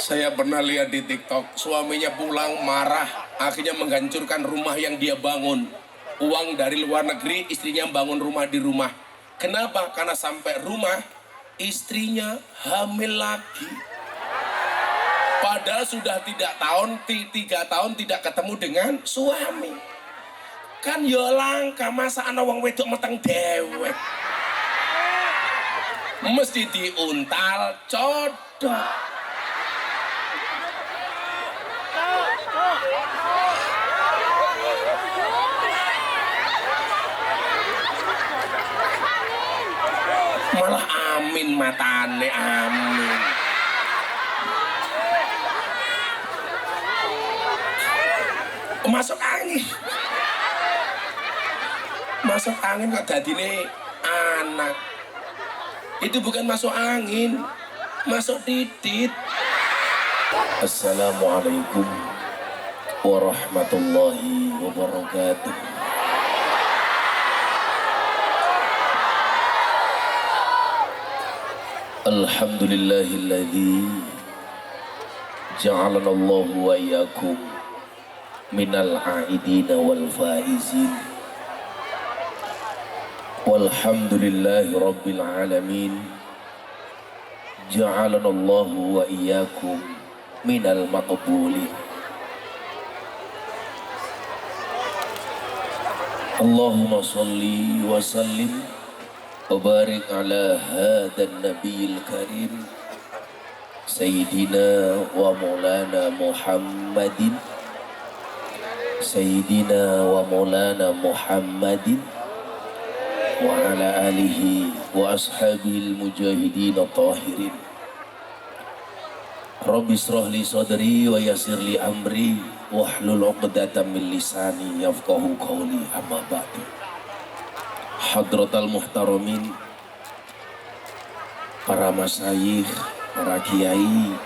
Saya pernah lihat di TikTok, suaminya pulang marah, akhirnya menghancurkan rumah yang dia bangun. Uang dari luar negeri, istrinya bangun rumah di rumah. Kenapa? Karena sampai rumah, istrinya hamil lagi. Padahal sudah 3 tahun tidak ketemu dengan suami. Kan ya langka, masa ana wong wedok meteng dewek. Mesti diuntal codok. Malah amin matane, amin. Masuk angin. Masuk angin kok dadine anak. Itu bukan masuk angin, masuk titit. Assalamualaikum warahmatullahi wabarakatuh. Alhamdulillahilladzi ja'alana Allahu wa iyyakum minal a'idina wal faizin. Walhamdulillahi rabbil alamin. Ja'alana Allahu wa iyyakum minal maqbulin. Allahumma salli wa sallim wa barik ala hadan nabiyil karim Sayyidina wa maulana Muhammadin Sayyidina wa maulana Muhammadin wa ala alihi wa ashabihil mujahidin tahirin. Rabbi israh li sadri wa yassir li amri wahlul 'uqdatam min lisani yafqahu qawli, amma ba'du. Hadratal muhtaramin, para masyayikh, para kiai,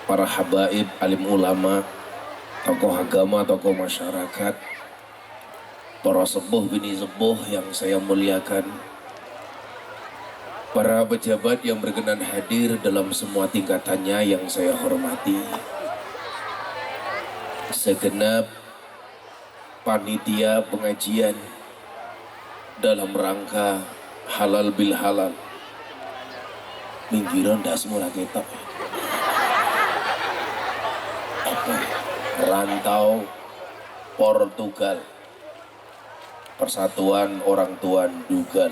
para habaib, alim ulama, tokoh agama, tokoh masyarakat, para sepuh bini sepuh yang saya muliakan, para pejabat yang berkenan hadir dalam semua tingkatannya yang saya hormati, segenap panitia pengajian dalam rangka halal bil halal. Minggiran dah semula ketok apa? Rantau Portugal, Persatuan Orang Tua Dugal,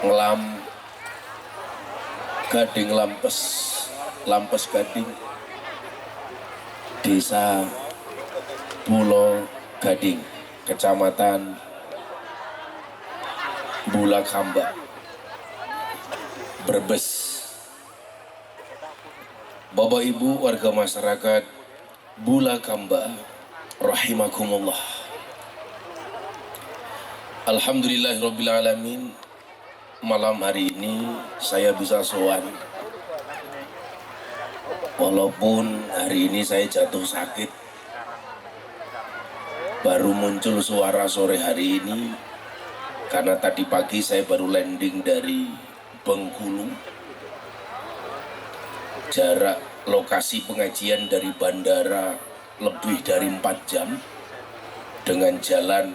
ngelam Gading Lampes Gading, Desa Pulau Gading, Kecamatan Bulakamba, Brebes. Bapak Ibu warga masyarakat Bulakamba rahimakumullah. Alhamdulillahirabbil alamin. Malam hari ini saya bisa sowan. Walaupun hari ini saya jatuh sakit, baru muncul suara sore hari ini karena tadi pagi saya baru landing dari Bengkulu. Jarak lokasi pengajian dari bandara lebih dari 4 jam dengan jalan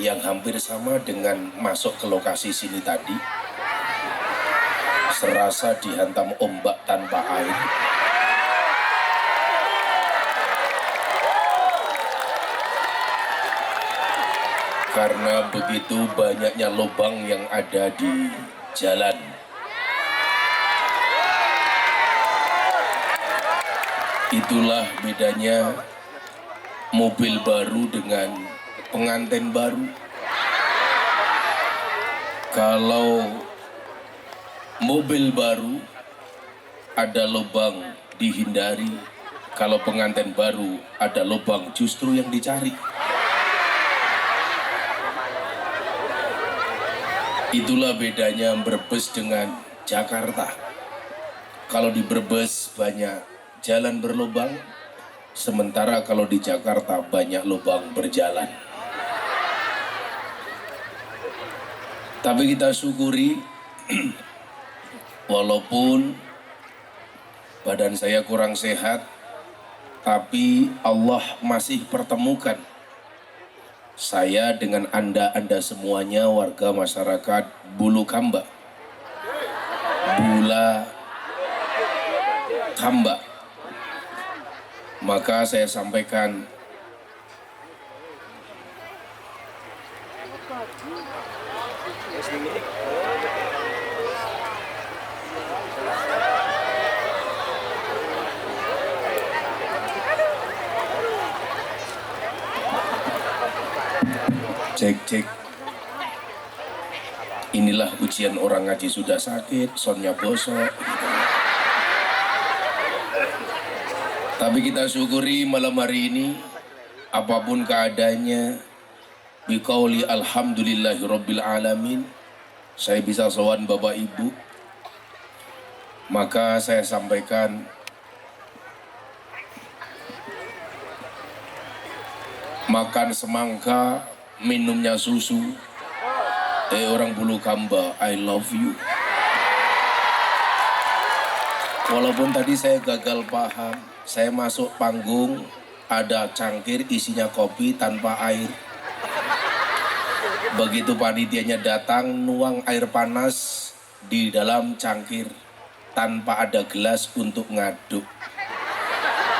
yang hampir sama dengan masuk ke lokasi sini tadi. Serasa dihantam ombak tanpa air. Karena begitu banyaknya lubang yang ada di jalan. Itulah bedanya mobil baru dengan pengantin baru. Kalau mobil baru ada lubang dihindari, kalau pengantin baru ada lubang justru yang dicari. Itulah bedanya Brebes dengan Jakarta. Kalau di Brebes banyak jalan berlubang, sementara kalau di Jakarta banyak lubang berjalan. Tapi kita syukuri Walaupun badan saya kurang sehat, tapi Allah masih pertemukan saya dengan anda semuanya warga masyarakat Bulu Kamba, Bula Kamba. Maka saya sampaikan cek. Inilah ujian orang ngaji sudah sakit, sonnya bosok. Tapi kita syukuri malam hari ini, apapun keadaannya, biqauli alhamdulillahi rabbil alamin, saya bisa sowan Bapak Ibu. Maka saya sampaikan, makan semangka, minumnya susu. Orang Bulu Kamba, I love you. Walaupun tadi saya gagal paham, saya masuk panggung, ada cangkir isinya kopi tanpa air. Begitu panitianya datang, nuang air panas di dalam cangkir tanpa ada gelas untuk ngaduk.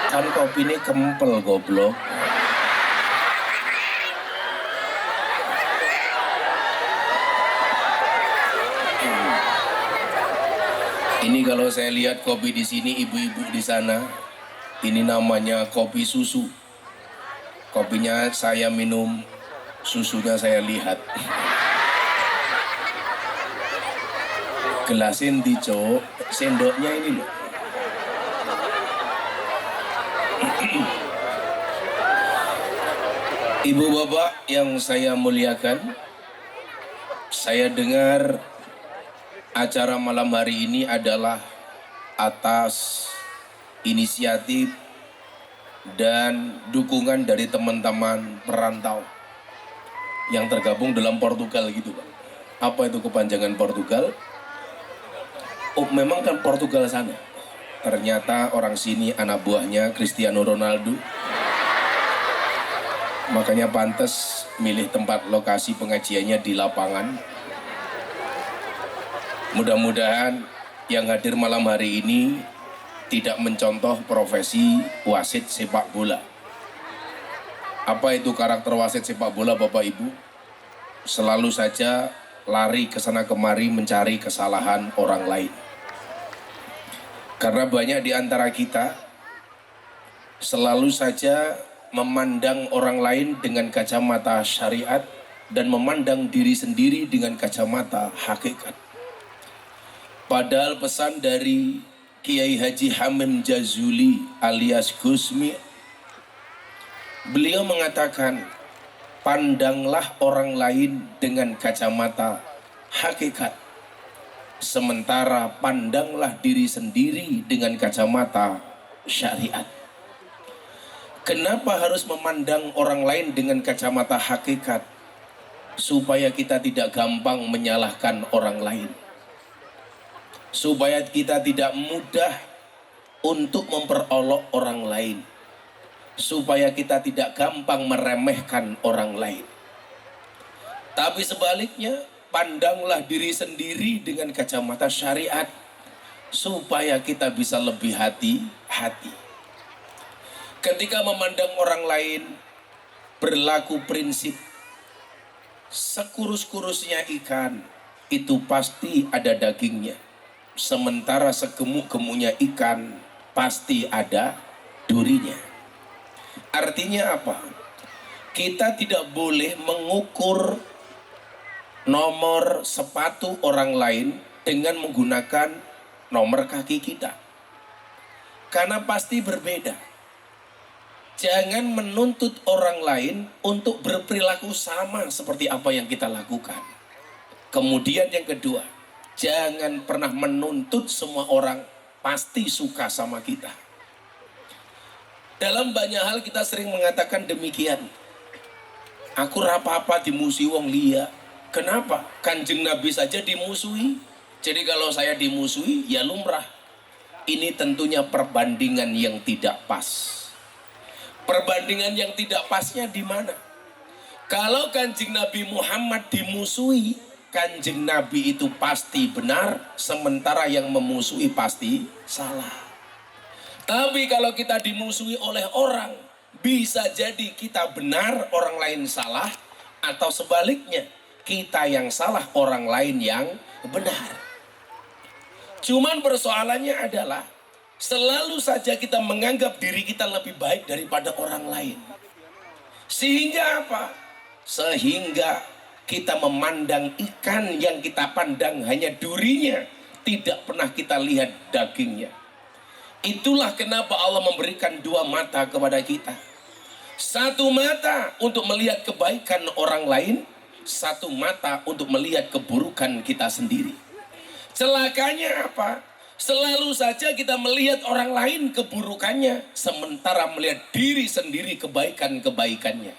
Kan kopi ini kempel goblok. Ini kalau saya lihat kopi di sini, ibu-ibu di sana, ini namanya kopi susu. Kopinya saya minum, susunya saya lihat. Gelasin dicok, sendoknya ini loh. Ibu bapak yang saya muliakan, saya dengar acara malam hari ini adalah atas inisiatif dan dukungan dari teman-teman perantau yang tergabung dalam Portugal gitu Pak. Apa itu kepanjangan Portugal? Oh memang kan Portugal sana. Ternyata orang sini anak buahnya Cristiano Ronaldo. Makanya pantas milih tempat lokasi pengajiannya di lapangan. Mudah-mudahan yang hadir malam hari ini tidak mencontoh profesi wasit sepak bola. Apa itu karakter wasit sepak bola Bapak Ibu? Selalu saja lari ke sana kemari mencari kesalahan orang lain. Karena banyak di antara kita selalu saja memandang orang lain dengan kacamata syariat dan memandang diri sendiri dengan kacamata hakikat. Padahal pesan dari Kiai Haji Hamim Jazuli alias Gusmi, beliau mengatakan, pandanglah orang lain dengan kacamata hakikat, sementara pandanglah diri sendiri dengan kacamata syariat. Kenapa harus memandang orang lain dengan kacamata hakikat? Supaya kita tidak gampang menyalahkan orang lain, supaya kita tidak mudah untuk memperolok orang lain, supaya kita tidak gampang meremehkan orang lain. Tapi sebaliknya, pandanglah diri sendiri dengan kacamata syariat, supaya kita bisa lebih hati-hati. Ketika memandang orang lain, berlaku prinsip sekurus-kurusnya ikan itu pasti ada dagingnya. Sementara segemuk-gemuknya ikan pasti ada durinya. Artinya apa? Kita tidak boleh mengukur nomor sepatu orang lain dengan menggunakan nomor kaki kita. Karena pasti berbeda. Jangan menuntut orang lain untuk berperilaku sama seperti apa yang kita lakukan. Kemudian yang kedua, jangan pernah menuntut semua orang pasti suka sama kita. Dalam banyak hal kita sering mengatakan demikian. Aku rapapa dimusuhi wong liya. Kenapa? Kanjeng Nabi saja dimusuhi. Jadi kalau saya dimusuhi, ya lumrah. Ini tentunya perbandingan yang tidak pas. Perbandingan yang tidak pasnya di mana? Kalau Kanjeng Nabi Muhammad dimusuhi, Kanjeng Nabi itu pasti benar, sementara yang memusuhi pasti salah. Tapi kalau kita dimusuhi oleh orang, bisa jadi kita benar, orang lain salah, atau sebaliknya, kita yang salah, orang lain yang benar. Cuman persoalannya adalah selalu saja kita menganggap diri kita lebih baik daripada orang lain. Sehingga apa? Sehingga kita memandang ikan yang kita pandang hanya durinya, tidak pernah kita lihat dagingnya. Itulah kenapa Allah memberikan dua mata kepada kita. Satu mata untuk melihat kebaikan orang lain, satu mata untuk melihat keburukan kita sendiri. Celakanya apa? Selalu saja kita melihat orang lain keburukannya, sementara melihat diri sendiri kebaikan-kebaikannya.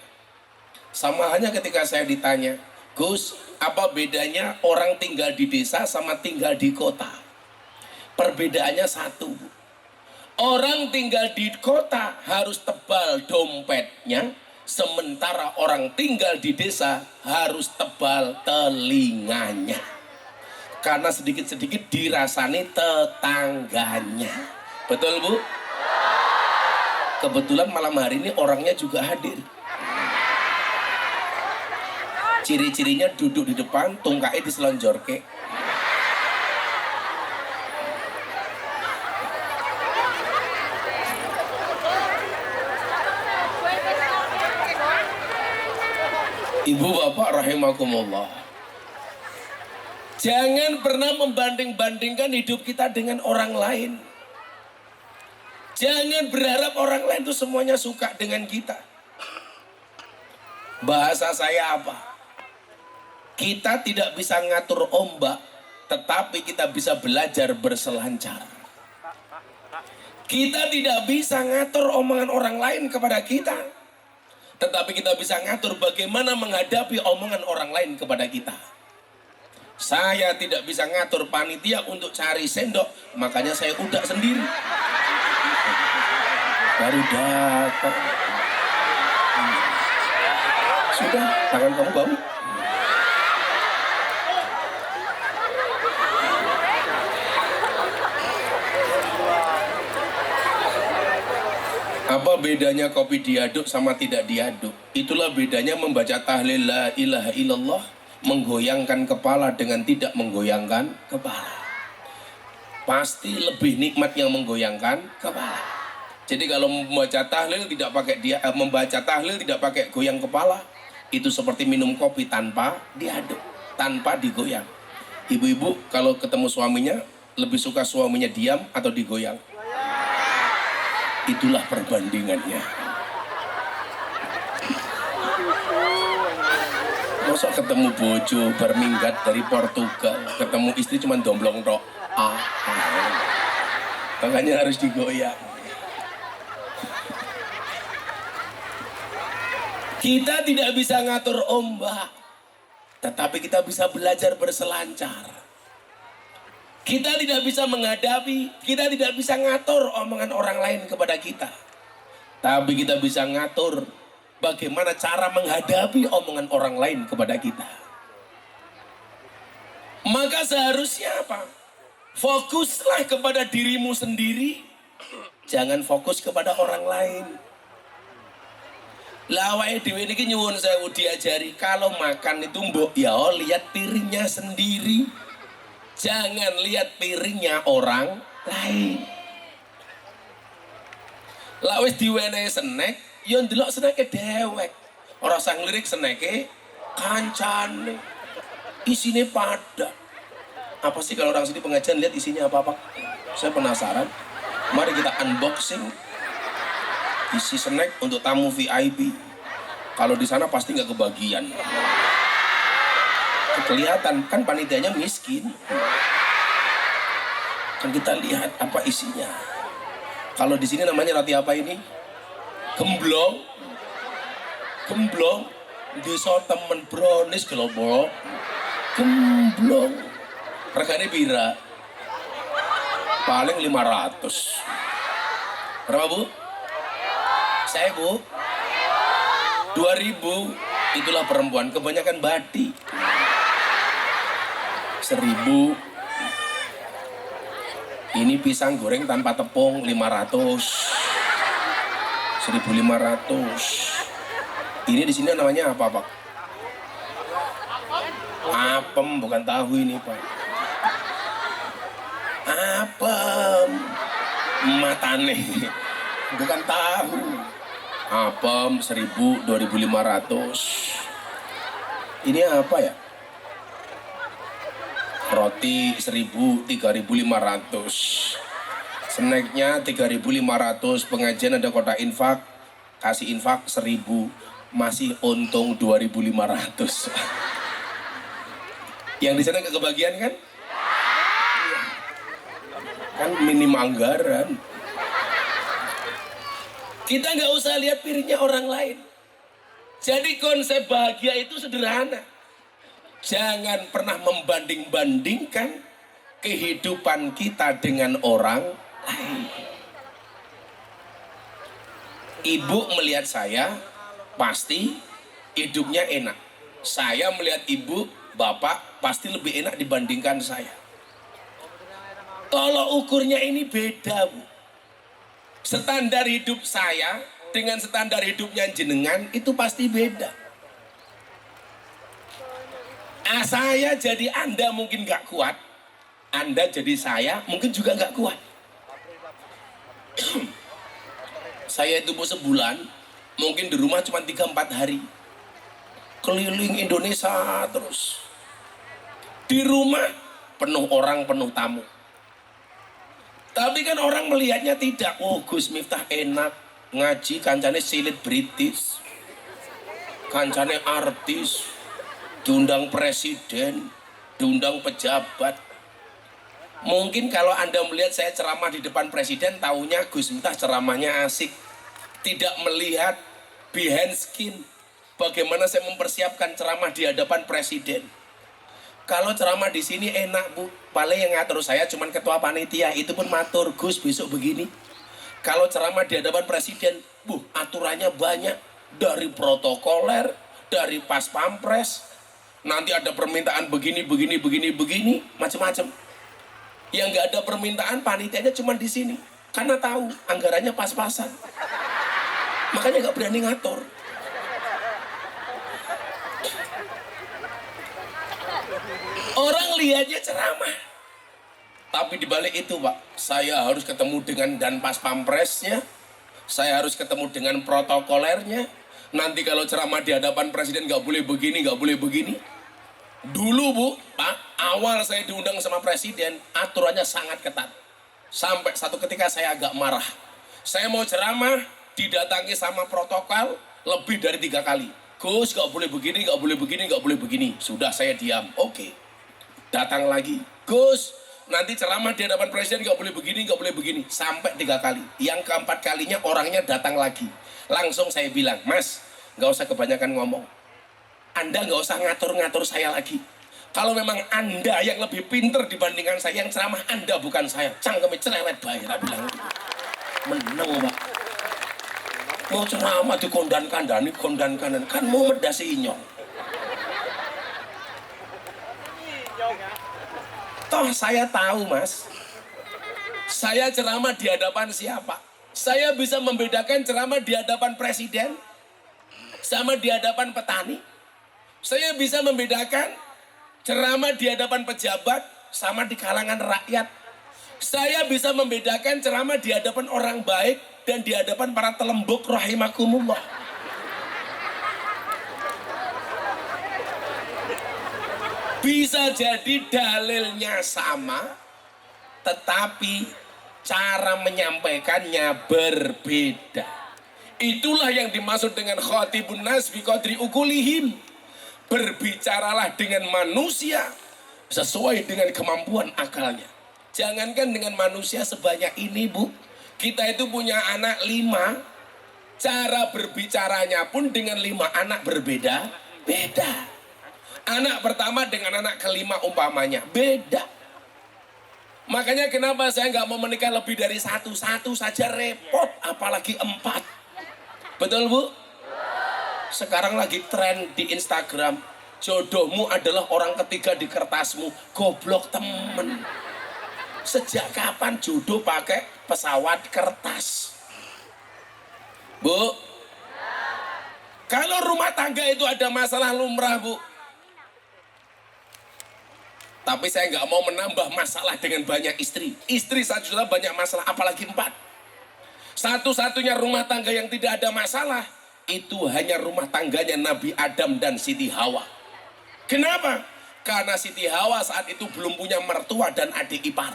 Sama halnya ketika saya ditanya, Gus, apa bedanya orang tinggal di desa sama tinggal di kota? Perbedaannya satu. Orang tinggal di kota harus tebal dompetnya, sementara orang tinggal di desa harus tebal telinganya. Karena sedikit-sedikit dirasani tetangganya. Betul, Bu? Kebetulan malam hari ini orangnya juga hadir. Ciri-cirinya duduk di depan, tungkai diselonjorke. Ibu bapak rahimakumullah. Jangan pernah membanding-bandingkan hidup kita dengan orang lain. Jangan berharap orang lain itu semuanya suka dengan kita. Bahasa saya apa? Kita tidak bisa ngatur ombak, tetapi kita bisa belajar berselancar. Kita tidak bisa ngatur omongan orang lain kepada kita, tetapi kita bisa ngatur bagaimana menghadapi omongan orang lain kepada kita. Saya tidak bisa ngatur panitia untuk cari sendok, makanya saya udah sendiri. Baru datang. Sudah, tangan kamu bau. Apa bedanya kopi diaduk sama tidak diaduk? Itulah bedanya membaca tahlil la ilaha illallah, menggoyangkan kepala dengan tidak menggoyangkan kepala. Pasti lebih nikmat yang menggoyangkan kepala. Jadi kalau membaca tahlil tidak pakai goyang kepala, itu seperti minum kopi tanpa diaduk, tanpa digoyang. Ibu-ibu kalau ketemu suaminya lebih suka suaminya diam atau digoyang? Itulah perbandingannya. Masa ketemu bojo berminggat dari Portugal, ketemu istri cuma domblong tok. Makanya harus digoyang. Kita tidak bisa ngatur ombak, tetapi kita bisa belajar berselancar. Kita tidak bisa menghadapi, kita tidak bisa ngatur omongan orang lain kepada kita. Tapi kita bisa ngatur bagaimana cara menghadapi omongan orang lain kepada kita. Maka seharusnya apa? Fokuslah kepada dirimu sendiri, jangan fokus kepada orang lain. Lawai dewe niki nyuwun sewu diajari kalau makan itu mbok ya lihat piringnya sendiri. Jangan lihat piringnya orang lain. Lah wis diwenehi snack, yo ndelok snacke dewek. Ora sang lirik snacke kancane. Isine pada. Apa sih kalau orang sini pengajian lihat isinya apa-apa? Saya penasaran. Mari kita unboxing. Isi snack untuk tamu VIP. Kalau di sana pasti nggak kebagian. Kelihatan kan panitianya miskin. Kan kita lihat apa isinya. Kalau di sini namanya roti apa ini? Gemblong. Gemblong. Desa temen brownies gelobok. Gemblong. Regane pira? Paling 500. Berapa Bu? Saya Bu? 2000. Itulah perempuan, kebanyakan batik. 1000. Ini pisang goreng tanpa tepung 500. 1500. Ini di sini namanya apa Pak? Apem, bukan tahu ini Pak. Apem, matane, bukan tahu. Apem 1000, 2500. Ini apa ya? Roti 1000, 3500. Snacknya 3500. Pengajian ada kotak infak, kasih infak 1000, masih untung 2500. Yang di sana kebagian kan? Kan minim anggaran. Kita nggak usah lihat piringnya orang lain. Jadi konsep bahagia itu sederhana. Jangan pernah membanding-bandingkan kehidupan kita dengan orang lain. Ibu melihat saya, pasti hidupnya enak. Saya melihat ibu, bapak, pasti lebih enak dibandingkan saya. Tolok ukurnya ini beda Bu. Standar hidup saya dengan standar hidupnya jenengan itu pasti beda. Saya jadi Anda mungkin gak kuat, Anda jadi saya mungkin juga gak kuat. Saya itu Bu sebulan mungkin di rumah cuma 3-4 hari, keliling Indonesia terus. Di rumah penuh orang, penuh tamu. Tapi kan orang melihatnya tidak. Oh Gus Miftah enak ngaji, kancane selebritis, kancane artis, diundang presiden, diundang pejabat. Mungkin kalau Anda melihat saya ceramah di depan presiden, taunya Gus Miftah ceramahnya asik, tidak melihat behind skin, bagaimana saya mempersiapkan ceramah di hadapan presiden. Kalau ceramah di sini enak Bu, paling yang ngatur saya cuman ketua panitia, itu pun matur, Gus besok begini. Kalau ceramah di hadapan presiden, Bu, aturannya banyak, dari protokoler, dari pas pampres, nanti ada permintaan begini, macam-macam. Yang nggak ada permintaan, panitianya cuma di sini, karena tahu anggarannya pas-pasan, makanya nggak berani ngatur. Orang lihatnya ceramah, tapi dibalik itu Pak, saya harus ketemu dengan dan pas pampresnya, saya harus ketemu dengan protokolernya. Nanti kalau ceramah di hadapan presiden nggak boleh begini, nggak boleh begini. Dulu Bu, Pak, awal saya diundang sama presiden, aturannya sangat ketat. Sampai satu ketika saya agak marah. Saya mau ceramah, didatangi sama protokol lebih dari 3 kali. Gus, nggak boleh begini, nggak boleh begini, nggak boleh begini. Sudah saya diam, oke. Datang lagi, Gus, nanti ceramah di hadapan presiden nggak boleh begini, nggak boleh begini. Sampai 3 kali. Yang keempat kalinya orangnya datang lagi. Langsung saya bilang, Mas, nggak usah kebanyakan ngomong. Anda nggak usah ngatur-ngatur saya lagi. Kalau memang Anda yang lebih pinter dibandingkan saya, yang ceramah Anda bukan saya. Cangkeme cerewet bae, ra bilang. Meneng Pak. Mau ceramah dikondan-kandani, kondan-kandan, kan mau medasi inyong. Toh saya tahu Mas, saya ceramah di hadapan siapa? Saya bisa membedakan ceramah di hadapan presiden sama di hadapan petani. Saya bisa membedakan ceramah di hadapan pejabat sama di kalangan rakyat. Saya bisa membedakan ceramah di hadapan orang baik dan di hadapan para telembuk rahimakumullah. Bisa jadi dalilnya sama, tetapi cara menyampaikannya berbeda. Itulah yang dimaksud dengan khatibun nas bi qadri ukulihim. Berbicaralah dengan manusia sesuai dengan kemampuan akalnya. Jangankan dengan manusia sebanyak ini Bu, kita itu punya anak 5, cara berbicaranya pun dengan 5 anak berbeda-beda. Anak pertama dengan anak kelima umpamanya beda. Makanya kenapa saya nggak mau menikah lebih dari satu saja repot, apalagi 4. Betul Bu? Sekarang lagi tren di Instagram, jodohmu adalah orang ketiga di kertasmu. Goblok temen. Sejak kapan jodoh pakai pesawat kertas? Bu, kalau rumah tangga itu ada masalah lumrah Bu. Tapi saya nggak mau menambah masalah dengan banyak istri. Istri saja banyak masalah, apalagi 4. Satu-satunya rumah tangga yang tidak ada masalah, itu hanya rumah tangganya Nabi Adam dan Siti Hawa. Kenapa? Karena Siti Hawa saat itu belum punya mertua dan adik ipar.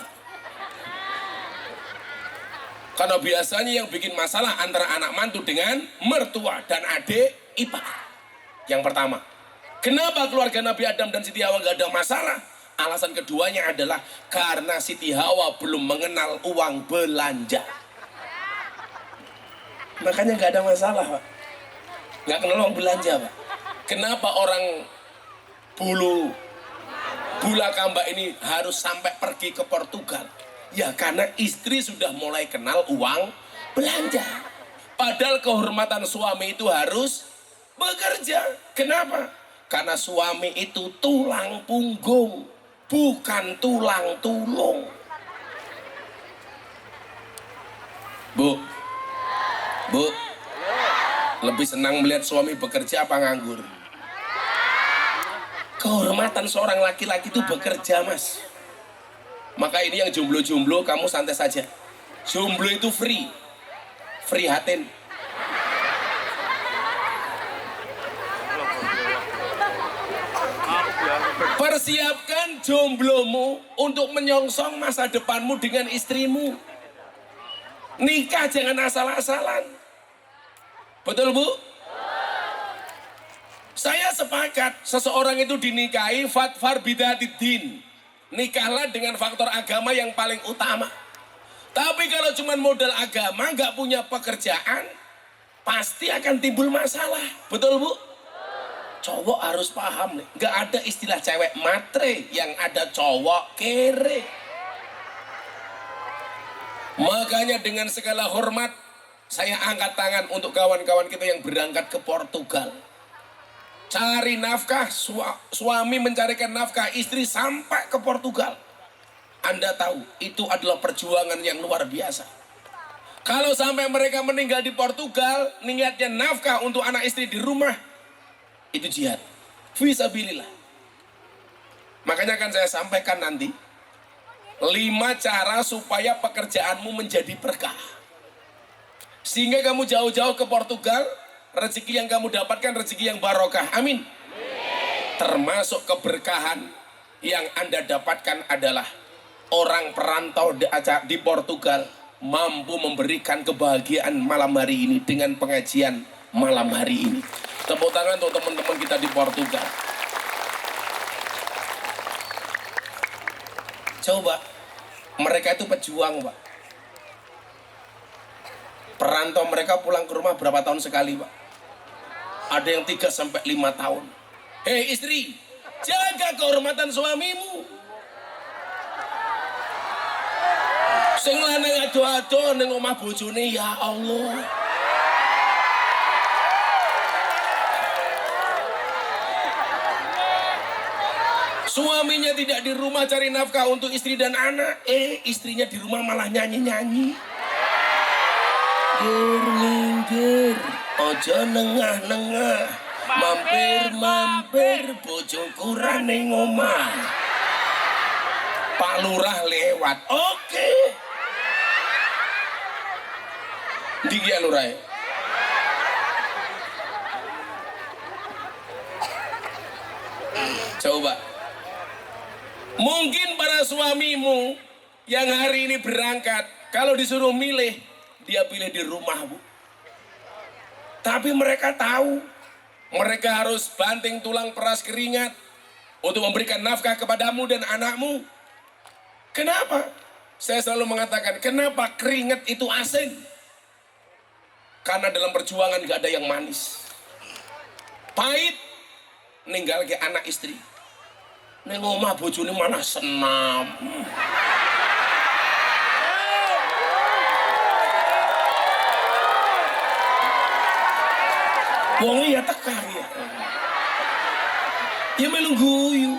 Karena biasanya yang bikin masalah antara anak mantu dengan mertua dan adik ipar. Yang pertama. Kenapa keluarga Nabi Adam dan Siti Hawa nggak ada masalah? Alasan keduanya adalah karena Siti Hawa belum mengenal uang belanja. Makanya nggak ada masalah Pak. Nggak kenal uang belanja Pak. Kenapa orang Bulakamba ini harus sampai pergi ke Portugal? Ya karena istri sudah mulai kenal uang belanja. Padahal kehormatan suami itu harus bekerja. Kenapa? Karena suami itu tulang punggung, bukan tulang tulung. Bu, lebih senang melihat suami bekerja apa nganggur? Kehormatan seorang laki-laki itu bekerja Mas. Maka ini yang jomblo-jomblo kamu santai saja. Jomblo itu free hatin. Persiapkan jomblomu untuk menyongsong masa depanmu dengan istrimu. Nikah jangan asal-asalan. Betul Bu? Saya sepakat seseorang itu dinikahi fatfar bidatidin. Nikahlah dengan faktor agama yang paling utama. Tapi kalau cuma modal agama, nggak punya pekerjaan, pasti akan timbul masalah. Betul Bu? Cowok harus paham nih, nggak ada istilah cewek matre, yang ada cowok kere. Makanya dengan segala hormat, saya angkat tangan untuk kawan-kawan kita yang berangkat ke Portugal. Cari nafkah, suami mencarikan nafkah, istri sampai ke Portugal. Anda tahu, itu adalah perjuangan yang luar biasa. Kalau sampai mereka meninggal di Portugal, niatnya nafkah untuk anak istri di rumah, itu jihad. Fisabilillah. Makanya akan saya sampaikan nanti 5 cara supaya pekerjaanmu menjadi berkah. Sehingga kamu jauh-jauh ke Portugal, rezeki yang kamu dapatkan rezeki yang barokah. Amin. Termasuk keberkahan yang Anda dapatkan adalah orang perantau di Portugal mampu memberikan kebahagiaan malam hari ini dengan pengajian malam hari ini. Tepuk tangan untuk teman-teman kita di Portugal. Coba, mereka itu pejuang Pak. Perantau mereka pulang ke rumah berapa tahun sekali Pak? Ada yang 3 sampai 5 tahun. Hei istri, jaga kehormatan suamimu. Sing lanang ado-ado ning omah bojone, ya Allah. Suaminya tidak di rumah cari nafkah untuk istri dan anak. Istrinya di rumah malah nyanyi-nyanyi. Minggir, ojo nengah-nengah, mampir-mampir, bojoku rane ngomah. Pak Lurah lewat, oke. Diki ya Lurah. Coba. Mungkin para suamimu yang hari ini berangkat, kalau disuruh milih, dia pilih di rumah Bu. Tapi mereka tahu, mereka harus banting tulang peras keringat untuk memberikan nafkah kepadamu dan anakmu. Kenapa? Saya selalu mengatakan, kenapa keringat itu asin? Karena dalam perjuangan gak ada yang manis. Pahit, ninggal ke anak istri. Neng omah bojone mana senam. tekah ya. Ya melu guyu.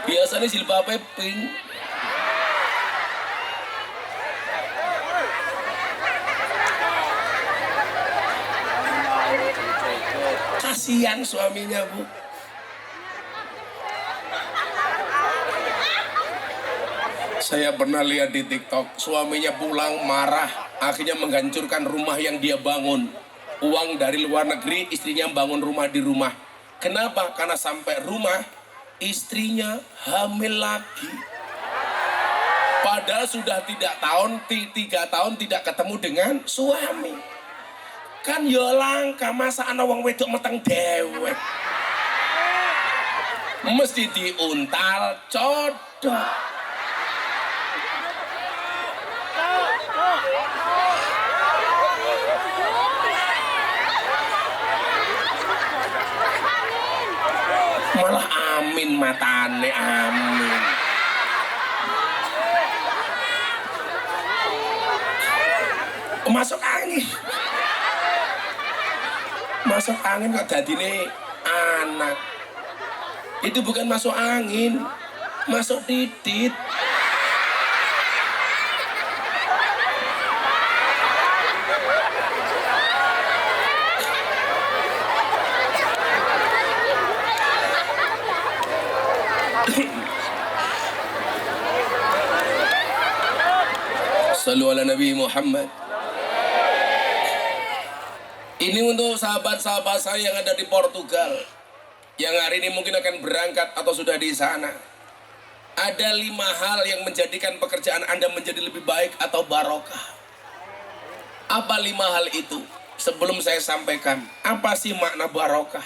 Biasanya jilbabe pink. Kasihan suaminya, Bu. Saya pernah lihat di TikTok, suaminya pulang marah, akhirnya menghancurkan rumah yang dia bangun. Uang dari luar negeri, istrinya bangun rumah di rumah. Kenapa? Karena sampai rumah, istrinya hamil lagi. Padahal sudah 3 tahun tidak ketemu dengan suami. Kan ya langka, masa ana wong wedok meteng dewek. Mesti diuntal codok. Malah amin matane, amin. Masuk angin. Masuk angin kok dadine anak. Itu bukan masuk angin, masuk titit. Sallu ala Nabi Muhammad. Ini untuk sahabat-sahabat saya yang ada di Portugal, yang hari ini mungkin akan berangkat atau sudah di sana. Ada 5 hal yang menjadikan pekerjaan Anda menjadi lebih baik atau barokah. Apa 5 hal itu? Sebelum saya sampaikan, apa sih makna barokah?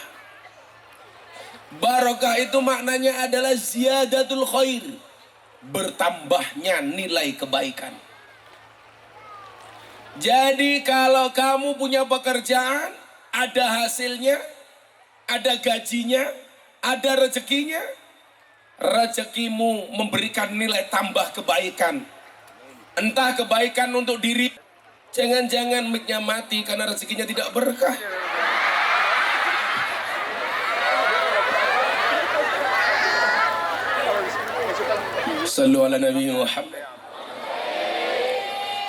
Barokah itu maknanya adalah ziyadatul khair, bertambahnya nilai kebaikan. Jadi kalau kamu punya pekerjaan, ada hasilnya, ada gajinya, ada rezekinya, rezekimu memberikan nilai tambah kebaikan. Entah kebaikan untuk diri, jangan-jangan mic-nya mati karena rezekinya tidak berkah. Sallu ala Nabi Muhammad.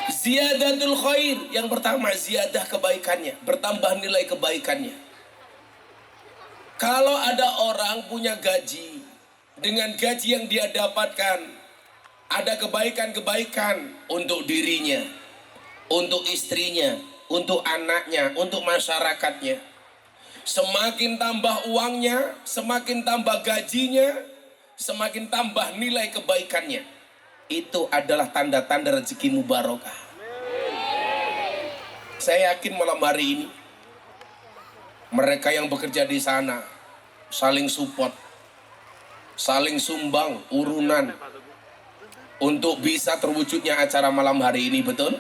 Ziyadatul khair, yang pertama ziyadah kebaikannya, bertambah nilai kebaikannya. Kalau ada orang punya gaji, dengan gaji yang dia dapatkan, ada kebaikan-kebaikan untuk dirinya, untuk istrinya, untuk anaknya, untuk masyarakatnya. Semakin tambah uangnya, semakin tambah gajinya, semakin tambah nilai kebaikannya. Itu adalah tanda-tanda rezekimu barokah. Saya yakin malam hari ini mereka yang bekerja di sana saling support, saling sumbang urunan untuk bisa terwujudnya acara malam hari ini, betul?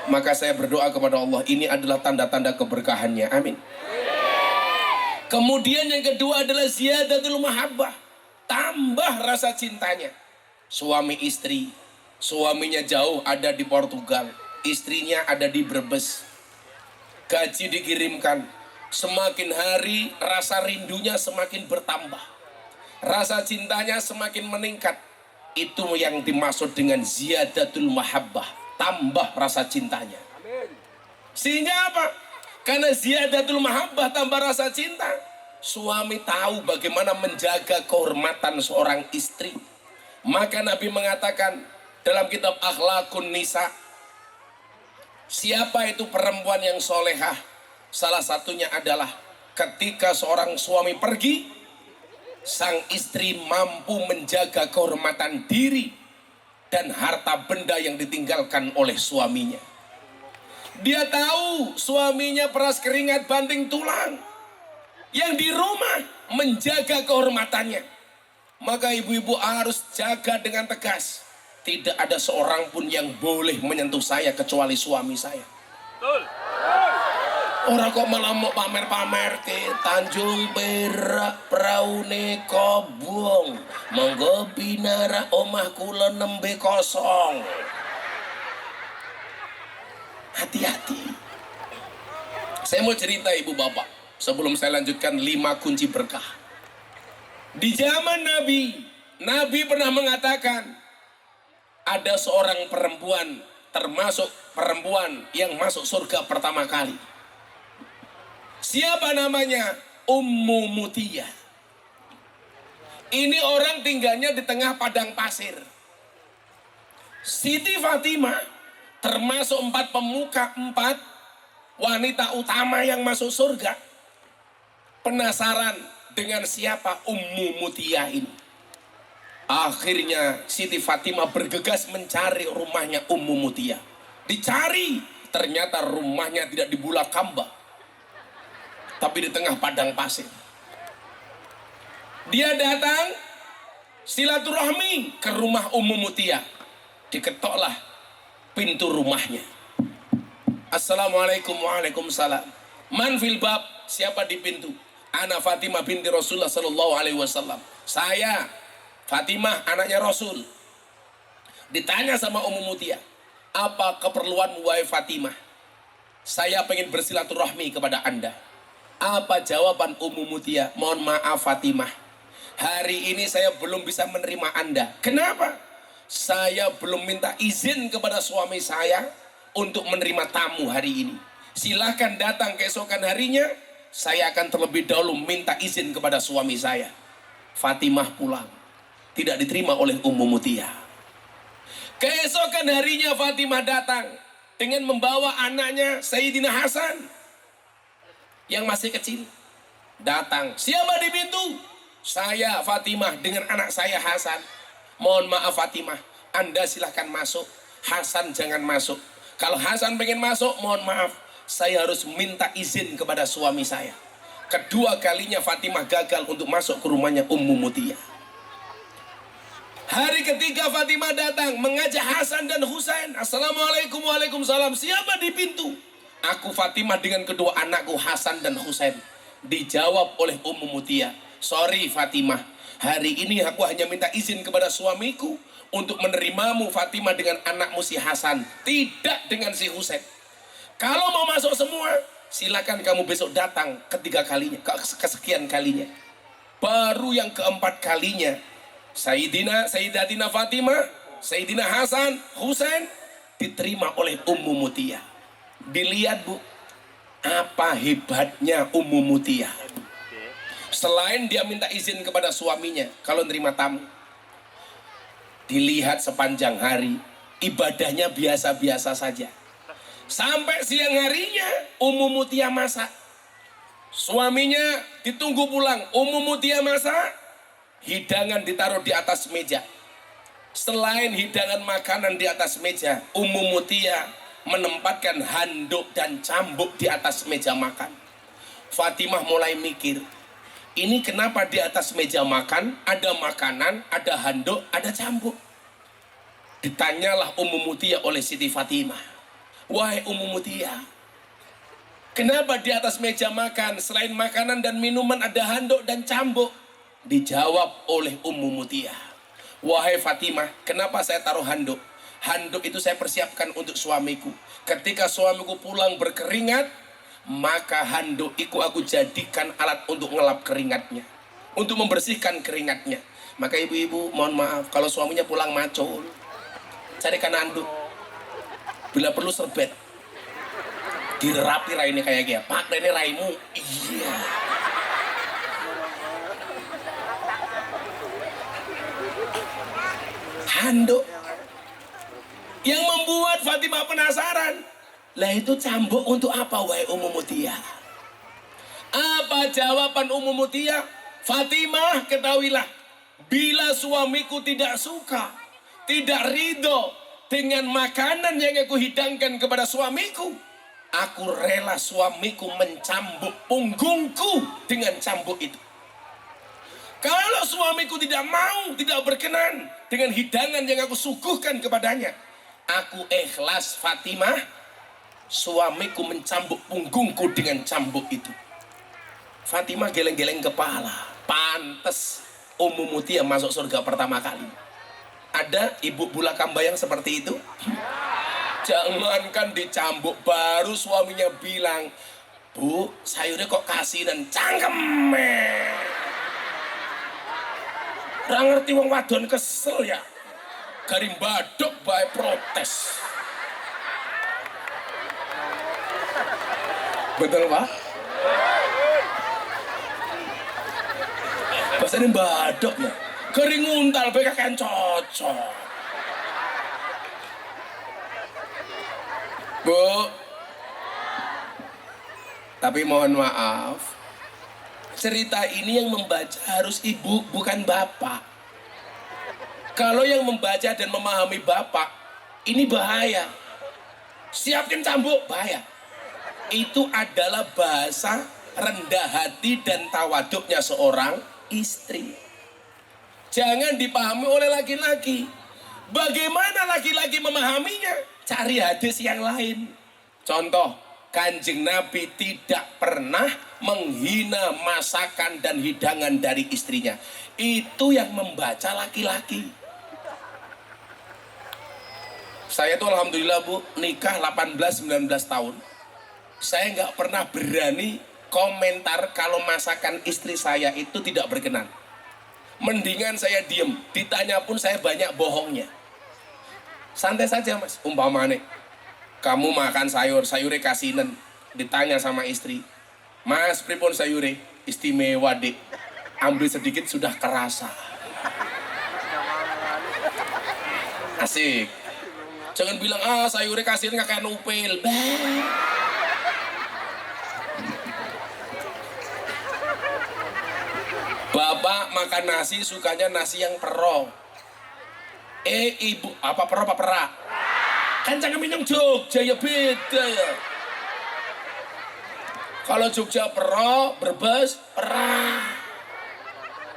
Maka saya berdoa kepada Allah, ini adalah tanda-tanda keberkahannya, amin. Kemudian yang kedua adalah ziyadatul mahabbah, tambah rasa cintanya. Suami istri, suaminya jauh ada di Portugal, istrinya ada di Brebes, gaji dikirimkan, semakin hari rasa rindunya semakin bertambah, rasa cintanya semakin meningkat. Itu yang dimaksud dengan ziyadatul mahabbah, tambah rasa cintanya. Sehingga apa? Karena ziyadatul mahabbah, tambah rasa cinta, suami tahu bagaimana menjaga kehormatan seorang istri. Maka Nabi mengatakan dalam kitab Akhlakun Nisa, siapa itu perempuan yang solehah? Salah satunya adalah ketika seorang suami pergi, sang istri mampu menjaga kehormatan diri dan harta benda yang ditinggalkan oleh suaminya. Dia tahu suaminya peras keringat banting tulang, yang di rumah menjaga kehormatannya. Maka ibu-ibu harus jaga dengan tegas. Tidak ada seorang pun yang boleh menyentuh saya kecuali suami saya. Orang kok malah mau pamer-pamer ke Tanjung Perak praune kobong, monggo binara omah kula nembe kosong. Hati-hati. Saya mau cerita ibu bapak, sebelum saya lanjutkan 5 kunci berkah. Di zaman Nabi, Nabi pernah mengatakan, ada seorang perempuan, termasuk perempuan yang masuk surga pertama kali. Siapa namanya? Ummu Mutiyah. Ini orang tinggalnya di tengah padang pasir. Siti Fatimah termasuk 4 pemuka, 4 wanita utama yang masuk surga. Penasaran dengan siapa Ummu Mutiyah ini. Akhirnya Siti Fatimah bergegas mencari rumahnya Ummu Mutiyah. Dicari, ternyata rumahnya tidak di Bulakamba, tapi di tengah padang pasir. Dia datang silaturahmi ke rumah Ummu Mutiyah. Diketoklah pintu rumahnya. Assalamualaikum, waalaikumsalam. Man fil bab, siapa di pintu? Ana Fatimah binti Rasulullah sallallahu alaihi wasallam. Saya Fatimah, anaknya Rasul. Ditanya sama Ummu Mutiyah, apa keperluan wahai Fatimah? Saya pengen bersilaturahmi kepada Anda. Apa jawaban Ummu Mutiyah? Mohon maaf Fatimah, hari ini saya belum bisa menerima Anda. Kenapa? Saya belum minta izin kepada suami saya untuk menerima tamu hari ini. Silahkan datang keesokan harinya, saya akan terlebih dahulu minta izin kepada suami saya. Fatimah pulang, tidak diterima oleh Ummu Mutiyah. Keesokan harinya Fatimah datang dengan membawa anaknya Sayyidina Hasan yang masih kecil. Datang, siapa di pintu? Saya Fatimah dengan anak saya Hasan. Mohon maaf Fatimah, Anda silahkan masuk, Hasan jangan masuk. Kalau Hasan pengen masuk, mohon maaf, saya harus minta izin kepada suami saya. Kedua kalinya Fatimah gagal untuk masuk ke rumahnya Ummu Mutiyah. Hari ketiga Fatimah datang mengajak Hasan dan Husain. Assalamualaikum, waalaikumsalam. Siapa di pintu? Aku Fatimah dengan kedua anakku Hasan dan Husain. Dijawab oleh Ummu Mutiyah, sorry Fatimah, hari ini aku hanya minta izin kepada suamiku untuk menerimamu Fatimah dengan anakmu si Hasan, tidak dengan si Husain. Kalau mau masuk semua, silakan kamu besok datang ketiga kalinya, kesekian kalinya. Baru yang keempat kalinya, Sayyidatina Fatimah, Sayyidina Hasan, Husain diterima oleh Ummu Mutiyah. Dilihat Bu, apa hebatnya Ummu Mutiyah. Selain dia minta izin kepada suaminya kalau nerima tamu, dilihat sepanjang hari ibadahnya biasa-biasa saja. Sampai siang harinya Ummu Mutiyah masak, suaminya ditunggu pulang. Ummu Mutiyah masak, hidangan ditaruh di atas meja. Selain hidangan makanan di atas meja, Ummu Mutiyah menempatkan handuk dan cambuk di atas meja makan. Fatimah mulai mikir, ini kenapa di atas meja makan ada makanan, ada handuk, ada cambuk? Ditanyalah Ummu Mutiyah oleh Siti Fatimah, wahai Ummu Mutiyah, kenapa di atas meja makan selain makanan dan minuman ada handuk dan cambuk? Dijawab oleh Ummu Mutiyah, wahai Fatimah, kenapa saya taruh handuk? Handuk itu saya persiapkan untuk suamiku. Ketika suamiku pulang berkeringat, maka handuk itu aku jadikan alat untuk ngelap keringatnya, untuk membersihkan keringatnya. Maka ibu-ibu mohon maaf, kalau suaminya pulang macul, carikan handuk, bila perlu serbet, dirapi raine kayak gini. Pak, ini raimu. Iya. Handuk. Yang membuat Fatimah penasaran, lah itu cambuk untuk apa wahai Ummu Mutiyah? Apa jawaban Ummu Mutiyah? Fatimah, ketahuilah, bila suamiku tidak suka, tidak ridho dengan makanan yang aku hidangkan kepada suamiku, aku rela suamiku mencambuk punggungku dengan cambuk itu. Kalau suamiku tidak mau, tidak berkenan dengan hidangan yang aku suguhkan kepadanya, aku ikhlas Fatimah, suamiku mencambuk punggungku dengan cambuk itu. Fatimah geleng-geleng kepala. Pantes Ummu Mutiyah masuk surga pertama kali. Ada ibu Bulakamba yang seperti itu? Jangankan dicambuk, baru suaminya bilang, Bu, sayurnya kok kasinan cangkem. Ora ngerti wong wadon kesel ya. Garing badok bae protes. Betul Pak? Bahasanya badok ya. Garing nguntal bae kakean cocok. Bu, tapi mohon maaf, cerita ini yang membaca harus ibu, bukan bapak. Kalau yang membaca dan memahami bapak, ini bahaya. Siapkan cambuk, bahaya. Itu adalah bahasa rendah hati dan tawaduknya seorang istri. Jangan dipahami oleh laki-laki. Bagaimana laki-laki memahaminya? Cari hadis yang lain. Contoh, Kanjeng Nabi tidak pernah menghina masakan dan hidangan dari istrinya. Itu yang membaca laki-laki. Saya tuh alhamdulillah Bu, nikah 18-19 tahun. Saya nggak pernah berani komentar kalau masakan istri saya itu tidak berkenan. Mendingan saya diem, ditanya pun saya banyak bohongnya. Santai saja Mas, umpamane kamu makan sayur, sayurnya kasinan, ditanya sama istri, Mas pripun sayure? Istimewa dek, ambil sedikit sudah kerasa. Asik. Jangan bilang sayurnya kasinan kakek nupil. Bapak makan nasi sukanya nasi yang perong. Ibu apa perong apa perak? Kan jangan minum Jogja ya beda ya. Kalau Jogja perong, Brebes perak.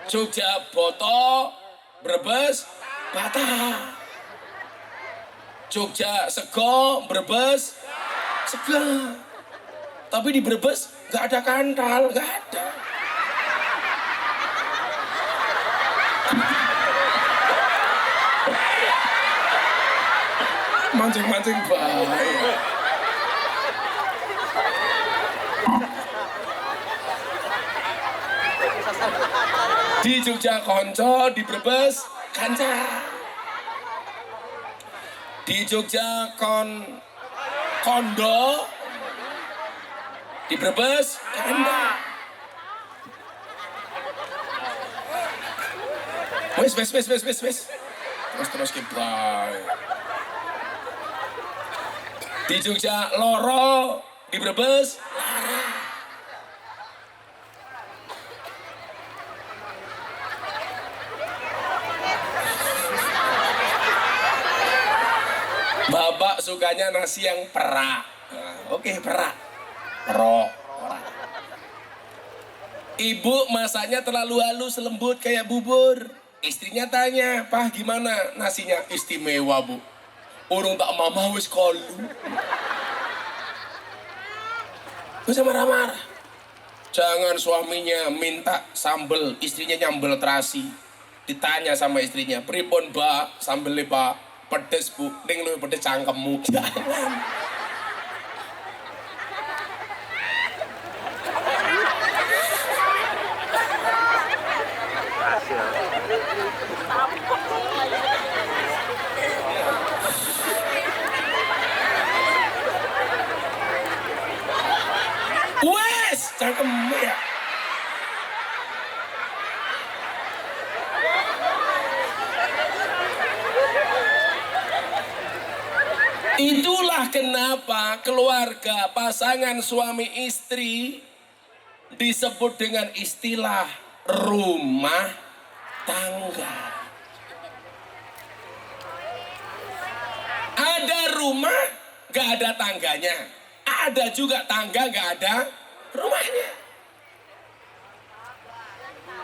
Jogja boto, Brebes batah. Jogja sego, Brebes sega. Tapi di Brebes nggak ada kantal, nggak ada. Mancing-mancing bahaya. Di Jogja konco, di Brebes kanca. Di Jogja kondo, di Brebes kanda. Wes. Terus ke bye. Di Jogja loro, di Brebes lara. Bapak sukanya nasi yang perak. Oke, perak. Perok. Ibu masaknya terlalu halus, lembut kayak bubur. Istrinya tanya, "Pah gimana nasinya?" "Istimewa Bu. Urung tak mama wis kolu." Bisa marah-marah. Jangan suaminya minta sambel, istrinya nyambel terasi. Ditanya sama istrinya, "Pripun Mbak, sambelnya Pak?" "Pedes Bu." "Ning lu pedes cangkemmu." Jangan. Wes, cangkemmu ya. Itulah kenapa keluarga pasangan suami istri disebut dengan istilah rumah tangga. Ada rumah gak ada tangganya, ada juga tangga gak ada rumahnya.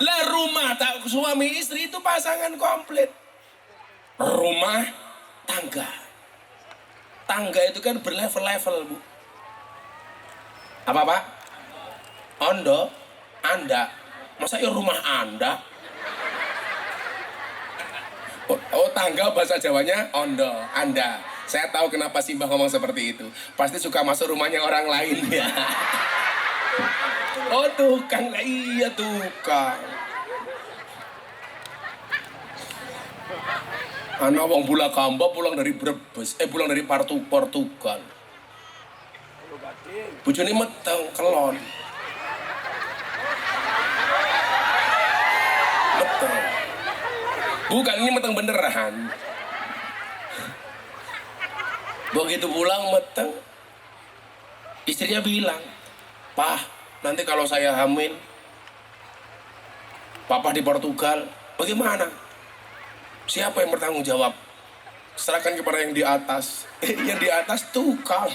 Lah rumah suami istri itu pasangan komplit. Rumah tangga. Tangga itu kan berlevel-level Bu. Apa Pak? Ondo, Anda. Masa ya rumah Anda? Oh tangga bahasa Jawanya ondo, Anda. Saya tahu kenapa Simbah ngomong seperti itu. Pasti suka masuk rumahnya orang lain ya. Oh tukang, lah iya tukang. Anak wong Bulakamba pulang dari Brebes, pulang dari Portugal. Bojone meteng kelon. Meteng. Bukan, ini meteng beneran. Begitu pulang meteng, istrinya bilang, "Pah, nanti kalau saya hamil, papa di Portugal, bagaimana? Siapa yang bertanggung jawab? Serahkan kepada yang di atas." Yang di atas tukang.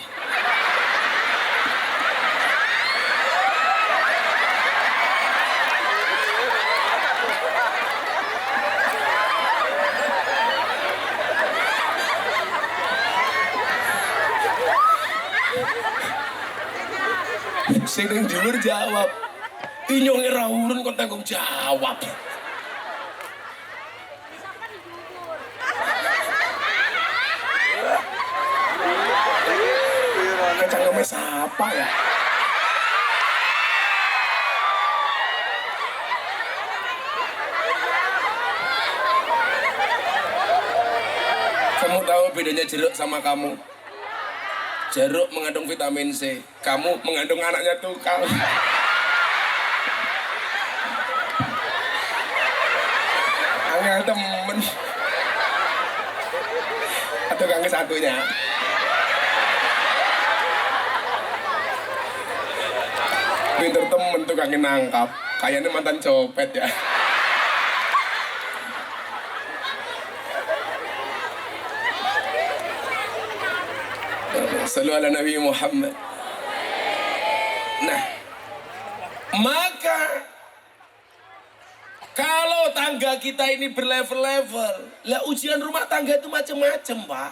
Sing ning dhuwur jawab, "Inyonge ra urun kon tanggung jawab." Kecangkeme siapa ya? Kamu tahu bedanya jeruk sama kamu? Jeruk mengandung vitamin C, kamu mengandung anaknya tukang. Angel temen. Atau kang satunya. Pinter temen tukangnya nangkap. Kayaknya mantan copet ya. Sallu ala Nabi Muhammad. Nah, maka kalau tangga kita ini berlevel-level, lah ujian rumah tangga itu macam-macam, Pak.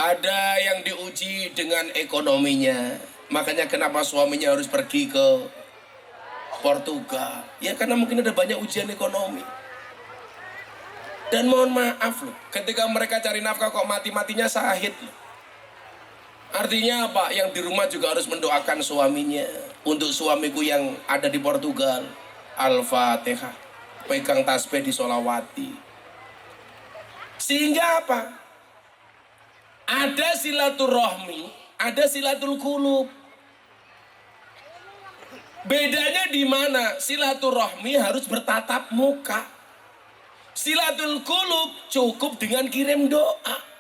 Ada yang diuji dengan ekonominya. Makanya kenapa suaminya harus pergi ke Portugal? Ya karena mungkin ada banyak ujian ekonomi. Dan mohon maaf loh, ketika mereka cari nafkah kok mati-matinya sahid loh. Artinya apa? Yang di rumah juga harus mendoakan suaminya. Untuk suamiku yang ada di Portugal, Al-Fatihah, pegang tasbih di sholawati. Sehingga apa? Ada silaturahmi, ada silatul qulub. Bedanya di mana? Silaturahmi harus bertatap muka. Silatul qulub cukup dengan kirim doa.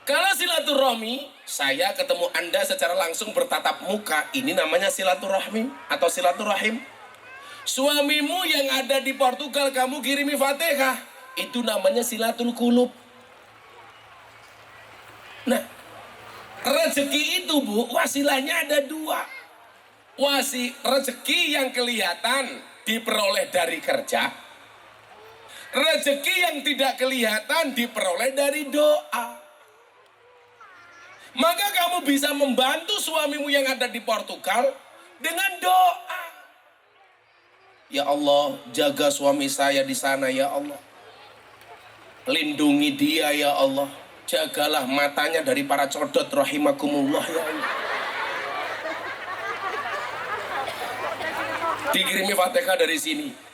Kalau silaturahmi, saya ketemu Anda secara langsung bertatap muka, ini namanya silaturahmi atau silaturahim. Suamimu yang ada di Portugal kamu kirimi Fatihah, itu namanya silatul qulub. Nah, rezeki itu Bu, wasilahnya ada dua. Rezeki yang kelihatan diperoleh dari kerja. Rezeki yang tidak kelihatan diperoleh dari doa. Maka kamu bisa membantu suamimu yang ada di Portugal dengan doa. Ya Allah, jaga suami saya di sana ya Allah. Lindungi dia ya Allah. Jagalah matanya dari para codot rahimakumullah ya Allah. Dikirimi Fatihah dari sini.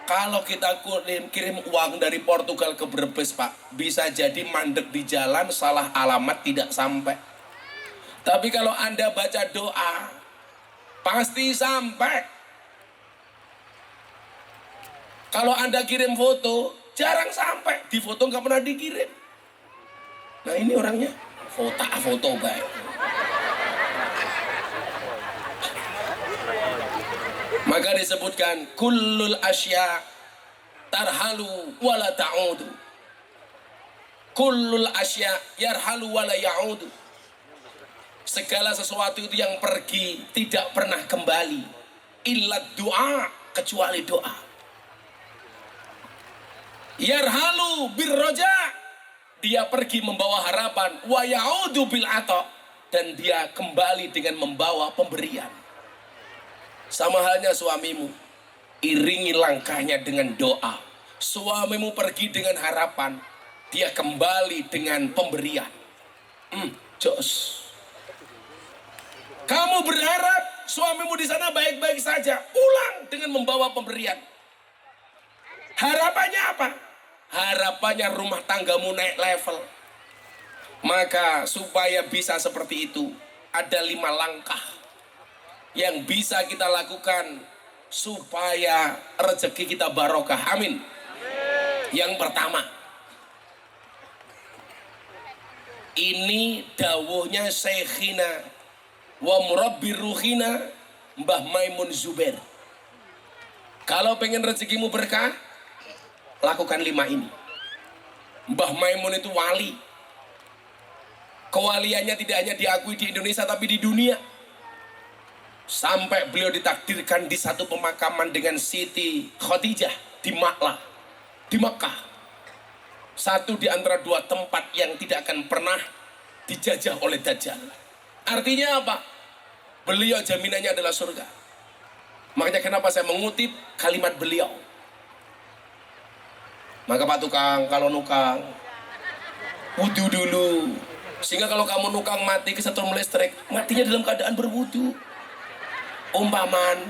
Kalau kita kirim uang dari Portugal ke Brebes, Pak, bisa jadi mandek di jalan, salah alamat, tidak sampai. Tapi kalau Anda baca doa, pasti sampai. Kalau Anda kirim foto, jarang sampai. Di foto nggak pernah dikirim. Nah ini orangnya, foto baik. Maka disebutkan kullul asya tarhalu wala ta'udu. Kullul asya yarhalu wala ya'udu. Segala sesuatu itu yang pergi tidak pernah kembali. Illa doa, kecuali doa. Yarhalu birroja, dia pergi membawa harapan. Wa ya'udu bil ata, dan dia kembali dengan membawa pemberian. Sama halnya suamimu, iringi langkahnya dengan doa. Suamimu pergi dengan harapan, dia kembali dengan pemberian. Jos. Kamu berharap, suamimu di sana baik-baik saja, pulang dengan membawa pemberian. Harapannya apa? Harapannya rumah tanggamu naik level. Maka supaya bisa seperti itu, ada 5 langkah yang bisa kita lakukan supaya rezeki kita barokah. Amin. Yang pertama, ini dawuhnya Syekhina wa murabbi ruhina Mbah Maimun Zubair. Kalau pengen rezekimu berkah, lakukan 5 ini. Mbah Maimun itu wali. Kewaliannya tidak hanya diakui di Indonesia tapi di dunia. Sampai beliau ditakdirkan di satu pemakaman dengan Siti Khadijah di Maklah, di Mekah. Satu di antara 2 tempat yang tidak akan pernah dijajah oleh Dajjal. Artinya apa? Beliau jaminannya adalah surga. Makanya kenapa saya mengutip kalimat beliau. Maka Pak Tukang, kalau nukang, wudu dulu. Sehingga kalau kamu nukang mati kesetrum listrik, matinya dalam keadaan berwudu. Umpaman.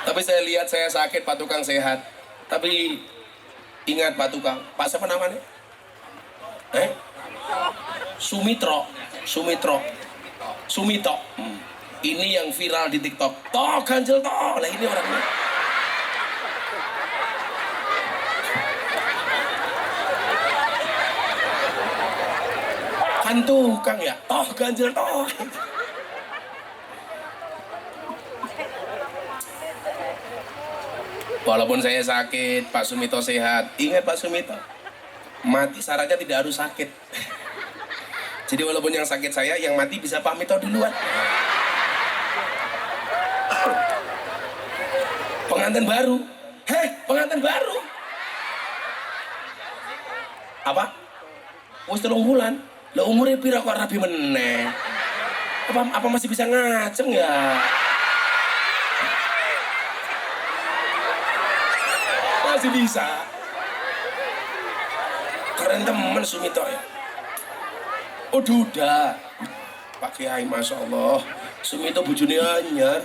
Tapi saya lihat saya sakit, Pak Tukang sehat. Tapi ingat Pak Tukang, Pak siapa namanya? Sumitro. Ini yang viral di TikTok. Toh ganjel toh. Lah ini orangnya. Kan tukang ya. Toh ganjel toh. Walaupun saya sakit, Pak Sumito sehat. Ingat Pak Sumito, mati syaratnya tidak harus sakit. Jadi walaupun yang sakit saya, yang mati bisa Pak Mito duluan. Pengantin baru. Pengantin baru. Apa? Wis 3 bulan. Lah umurnya pira kok rabi meneh? Apa masih bisa ngaceng ya? Masih bisa. Keren temen Sumito ya. Oh duda, Pak Kiai, Masya Allah, Sumito bojone anyar.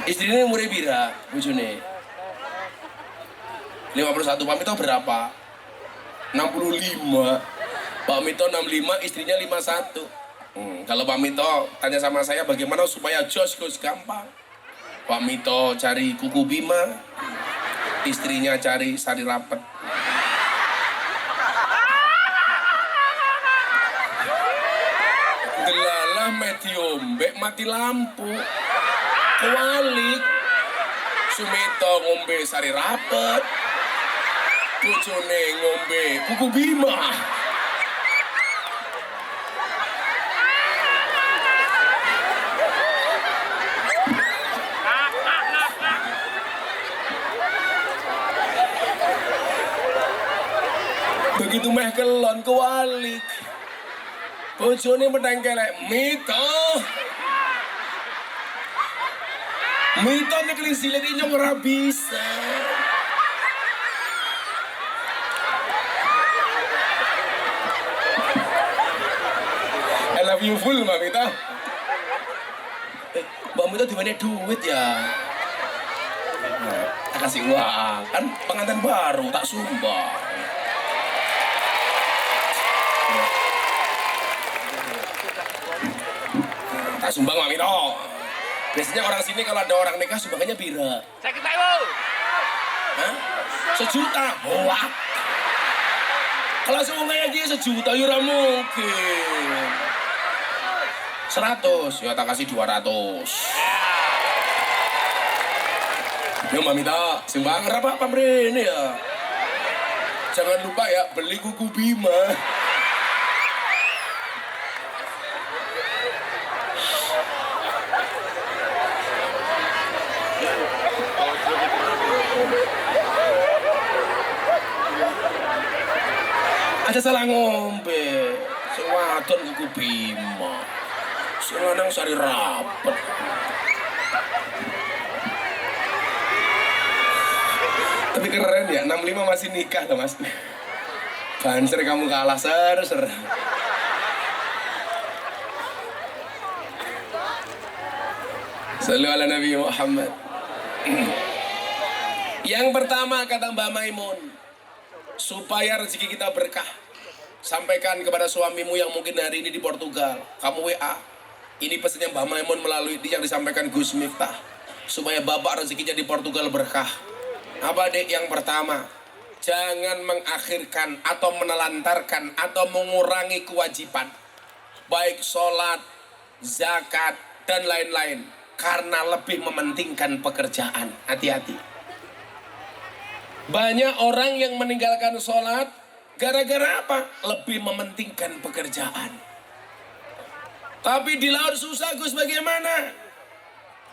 Istrinya umurnya pira, bojone? 51, Pak Mito berapa? 65. Pak Mito 65, istrinya 51. Kalau Pak Mito tanya sama saya bagaimana supaya jos gampang. Pak Mito cari kuku bima, istrinya cari sari rapet. Delalah medium, bek mati lampu. Kewalik. Sumito ngombe sari rapet, bojone ngombe kuku bima. Begitu meh kelon kewalik. Bojone menengkelek, Mito nyekeling silet ini ora bisa. I love you full, Mbak Mito. Mbak Mito dimana duit ya? Tak kasih uang, kan pengantin baru, tak sumbang. Tak sumbang Mbak Mito. Biasanya orang sini kalau ada orang nikah sumbangannya pira? 50.000. Hah? 1 juta? Wah. Kalau semuanya dia 1 juta ya ora mungkin. 100 ya tak kasih 200. Ya Mbak Mita, sumbang berapa pamrene ya? Jangan lupa ya beli kuku bima. Ada salah ngombe, sing wadon kuku bima, sing lanang sari rapet. Tapi keren ya, 65 masih nikah loh mas. Banser kamu kalah ser. Sallu ala Nabi Muhammad. Yang pertama kata Mbak Maimun, supaya rezeki kita berkah, sampaikan kepada suamimu yang mungkin hari ini di Portugal, kamu WA. Ini pesannya Mbak Maimun melalui yang disampaikan Gus Miftah, supaya bapak rezekinya di Portugal berkah. Apa dek? Yang pertama, jangan mengakhirkan atau menelantarkan atau mengurangi kewajiban, baik sholat, zakat, dan lain-lain, karena lebih mementingkan pekerjaan. Hati-hati. Banyak orang yang meninggalkan sholat gara-gara apa? Lebih mementingkan pekerjaan. Tapi di laut susah, Gus, bagaimana?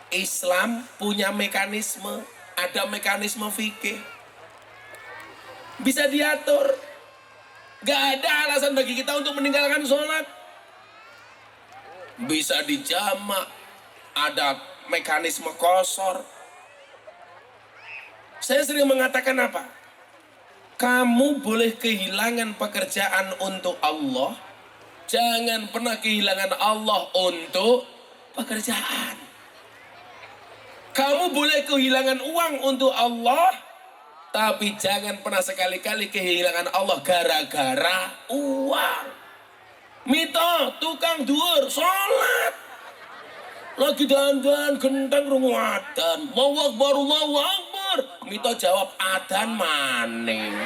Islam punya mekanisme, ada mekanisme fikih, bisa diatur. Gak ada alasan bagi kita untuk meninggalkan sholat. Bisa dijamak, ada mekanisme qasar. Saya sering mengatakan apa? Kamu boleh kehilangan pekerjaan untuk Allah, jangan pernah kehilangan Allah untuk pekerjaan. Kamu boleh kehilangan uang untuk Allah, tapi jangan pernah sekali-kali kehilangan Allah gara-gara uang. Mito, tukang duur, sholat. Lagi dandan, genteng rungu adan. Allahu Akbar, Allahu Akbar. Mito jawab adan maning.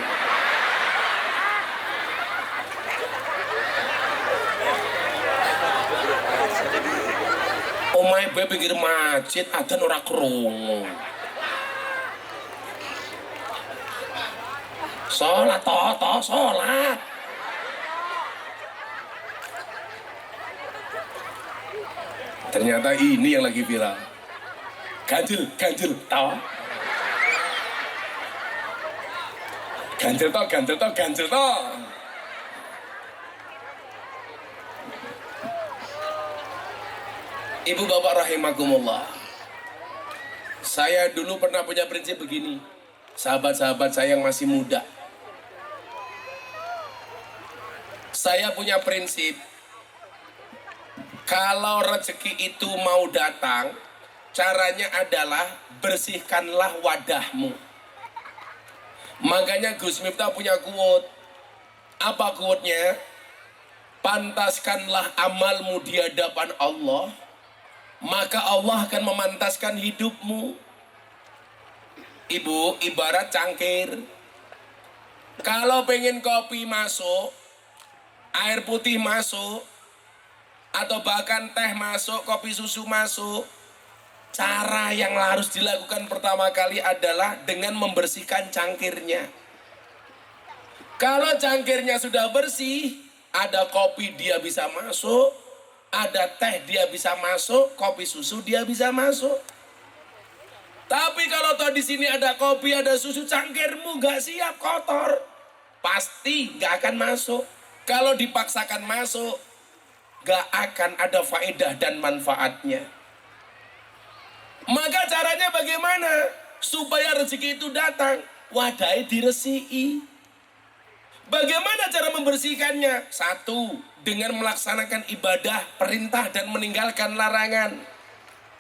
Omahe bae pinggir masjid, adan ora krungu. Sholat, sholat. Ternyata ini yang lagi viral. Ganjil, toh. Ganjil toh. Ibu bapak rahimakumullah. Saya dulu pernah punya prinsip begini. Sahabat-sahabat saya yang masih muda. Saya punya prinsip, kalau rezeki itu mau datang, caranya adalah bersihkanlah wadahmu. Makanya Gus Miftah punya quote. Apa quote-nya? Pantaskanlah amalmu di hadapan Allah, maka Allah akan memantaskan hidupmu. Ibu, ibarat cangkir. Kalau pengen kopi masuk, air putih masuk, atau bahkan teh masuk, kopi susu masuk, cara yang harus dilakukan pertama kali adalah dengan membersihkan cangkirnya. Kalau cangkirnya sudah bersih, ada kopi dia bisa masuk, ada teh dia bisa masuk, kopi susu dia bisa masuk. Tapi kalau toh di sini ada kopi, ada susu, cangkirmu gak siap, kotor, pasti gak akan masuk. Kalau dipaksakan masuk, gak akan ada faedah dan manfaatnya. Maka caranya bagaimana? Supaya rezeki itu datang, wadahnya diresiki. Bagaimana cara membersihkannya? Satu, dengan melaksanakan ibadah, perintah dan meninggalkan larangan.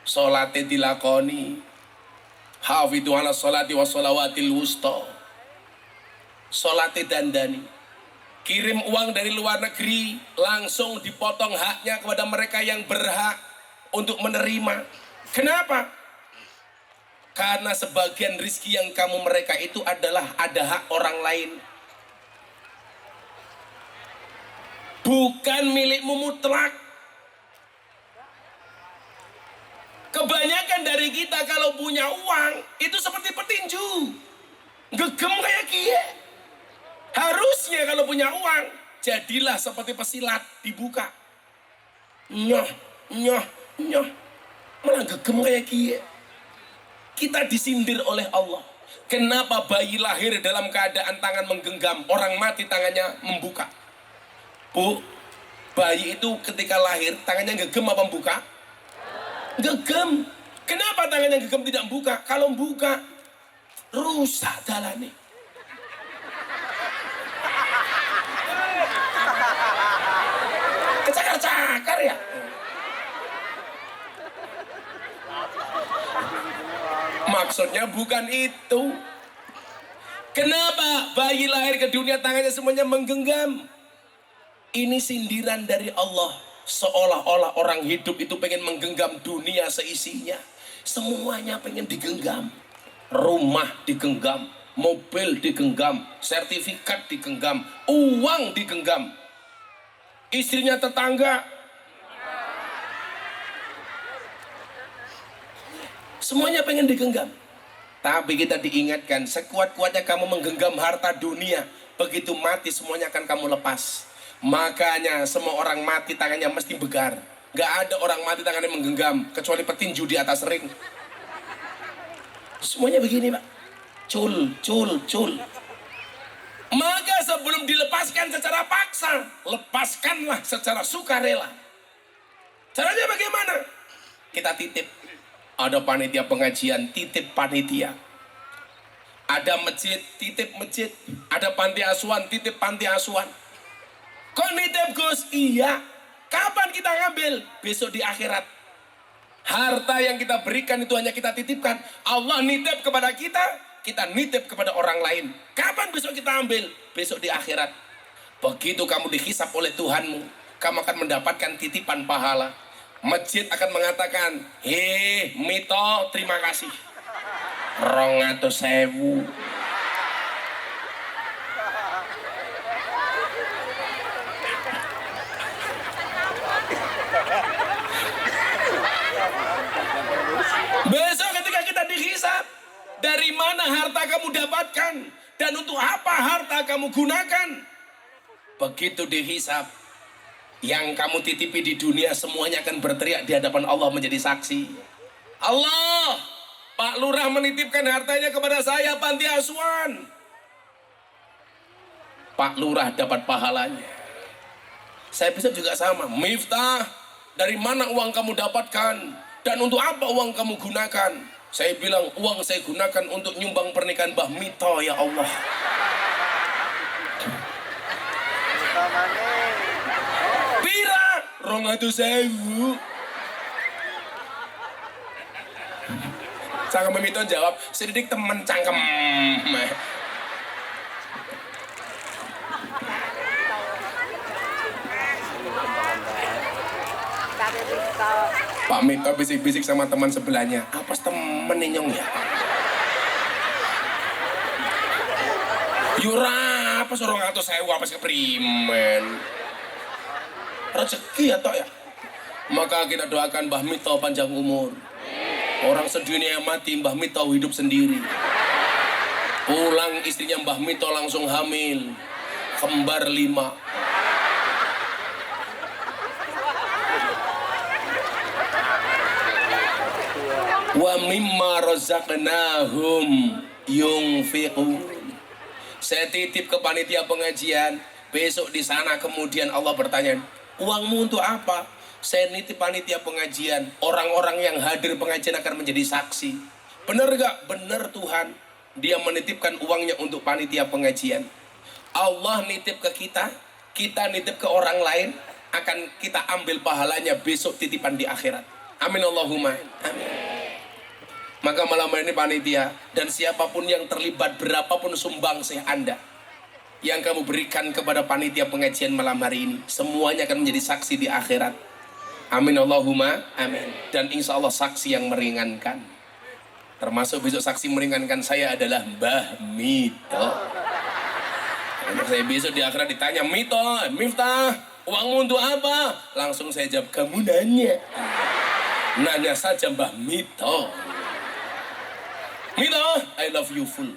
Sholatnya dilakoni. Hafidhu ala sholati wa sholawatil wusta. Sholatnya dandani. Kirim uang dari luar negeri, langsung dipotong haknya kepada mereka yang berhak untuk menerima. Kenapa? Karena sebagian rizki yang kamu mereka itu adalah ada hak orang lain. Bukan milikmu mutlak. Kebanyakan dari kita kalau punya uang, itu seperti petinju. Gegem kayak kie. Harusnya kalau punya uang, jadilah seperti pesilat, dibuka. Nyoh. Malah gegem kayak kie. Kita disindir oleh Allah. Kenapa bayi lahir dalam keadaan tangan menggenggam, orang mati tangannya membuka? Bu, bayi itu ketika lahir, tangannya gegem apa membuka? Gegem. Kenapa tangannya gegem tidak membuka? Kalau membuka, rusak dalane. Cakar ya. Maksudnya bukan itu. Kenapa bayi lahir ke dunia tangannya semuanya menggenggam? Ini sindiran dari Allah. Seolah-olah orang hidup itu pengen menggenggam dunia seisinya. Semuanya pengen digenggam. Rumah digenggam, mobil digenggam, sertifikat digenggam, uang digenggam. Istrinya tetangga. Semuanya pengen digenggam. Tapi kita diingatkan, sekuat-kuatnya kamu menggenggam harta dunia, begitu mati semuanya akan kamu lepas. Makanya semua orang mati tangannya mesti begar. Gak ada orang mati tangannya menggenggam, kecuali petinju di atas ring. Semuanya begini Pak. Cul, cul, cul. Maka sebelum dilepaskan secara paksa, lepaskanlah secara sukarela. Caranya bagaimana? Kita titip. Ada panitia pengajian, titip panitia. Ada masjid, titip masjid. Ada panti asuhan, titip panti asuhan. Kok nitip Gus? Iya. Kapan kita ngambil? Besok di akhirat. Harta yang kita berikan itu hanya kita titipkan. Allah nitip kepada kita, kita nitip kepada orang lain. Kapan besok kita ambil? Besok di akhirat. Begitu kamu dihisap oleh Tuhanmu, kamu akan mendapatkan titipan pahala. Masjid akan mengatakan, hei Mito, terima kasih. 200.000. Besok ketika kita dihisap, dari mana harta kamu dapatkan dan untuk apa harta kamu gunakan? Begitu dihisap, yang kamu titipi di dunia semuanya akan berteriak di hadapan Allah menjadi saksi. Allah, Pak Lurah menitipkan hartanya kepada saya panti asuhan. Pak Lurah dapat pahalanya. Saya bisa juga sama. Miftah, dari mana uang kamu dapatkan? Dan untuk apa uang kamu gunakan? Saya bilang uang saya gunakan untuk nyumbang pernikahan Mbah Mito ya Allah. Pira 200.000. Sang Mbah Mito jawab, Sidik temen cangkem. Pak Mito bisik-bisik sama teman sebelahnya. Apa temen nyong ya? Yura apa suruh ngatur saya apa sih keprimen? Rezeki atau ya? Maka kita doakan Mbah Mito panjang umur. Orang sedunia mati, Mbah Mito hidup sendiri. Pulang istrinya Mbah Mito langsung hamil, kembar 5. Wa mimma razaqnahum yunfiqun. Saya titip ke panitia pengajian, besok di sana kemudian Allah bertanya, uangmu untuk apa? Saya nitip panitia pengajian, orang-orang yang hadir pengajian akan menjadi saksi. Benar gak? Benar Tuhan. Dia menitipkan uangnya untuk panitia pengajian. Allah nitip ke kita, kita nitip ke orang lain, akan kita ambil pahalanya besok titipan di akhirat. Amin Allahumma. Amin. Maka malam ini panitia dan siapapun yang terlibat berapapun sumbangsih Anda yang kamu berikan kepada panitia pengajian malam hari ini, semuanya akan menjadi saksi di akhirat. Amin Allahumma amin. Dan insya Allah saksi yang meringankan. Termasuk besok saksi meringankan saya adalah Mbah Mito. Karena saya besok di akhirat ditanya, Mito, Miftah, uangmu untuk apa? Langsung saya jawab, kamu nanya. Nanya saja Mbah Mito. Mito, I love you full.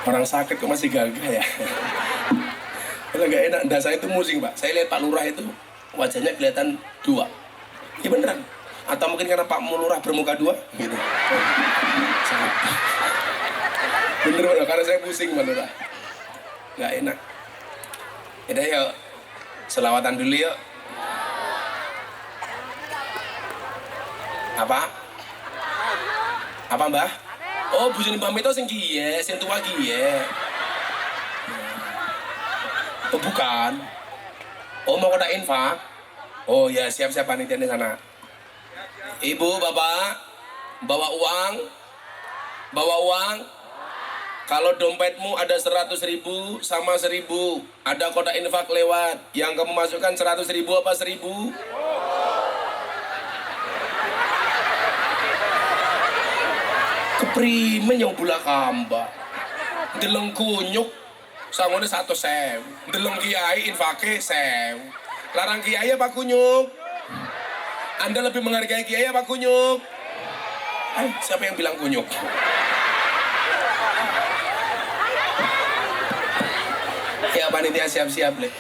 Orang sakit kok masih gagah ya. Kalau nggak enak, dah saya itu musing Pak. Saya lihat Pak Lurah itu wajahnya kelihatan 2. Iya beneran. Atau mungkin karena Pak Lurah bermuka 2 gitu. Bener Pak, karena saya pusing Pak Lurah. Nggak enak. Yaudah yuk, selawatan dulu yuk. Apa? Apa Mbah? Oh, bujuni Mbah Mito sing kiye, sing tua kiye. Oh, bukan. Oh mau kotak infak? Oh ya siap-siap panitia di sana. Ibu, bapak, bawa uang, bawa uang. Kalau dompetmu ada 100.000 sama 1.000, ada kotak infak lewat. Yang kamu masukkan 100.000 apa 1.000? Keprimen yang bula kamba. Deleng kunyuk, sangone 100.000. Deleng kiai infake 1.000. Larang kiai apa kunyuk? Anda lebih menghargai kiai apa kunyuk? Siapa yang bilang kunyuk? Ya panitia siap-siap deh.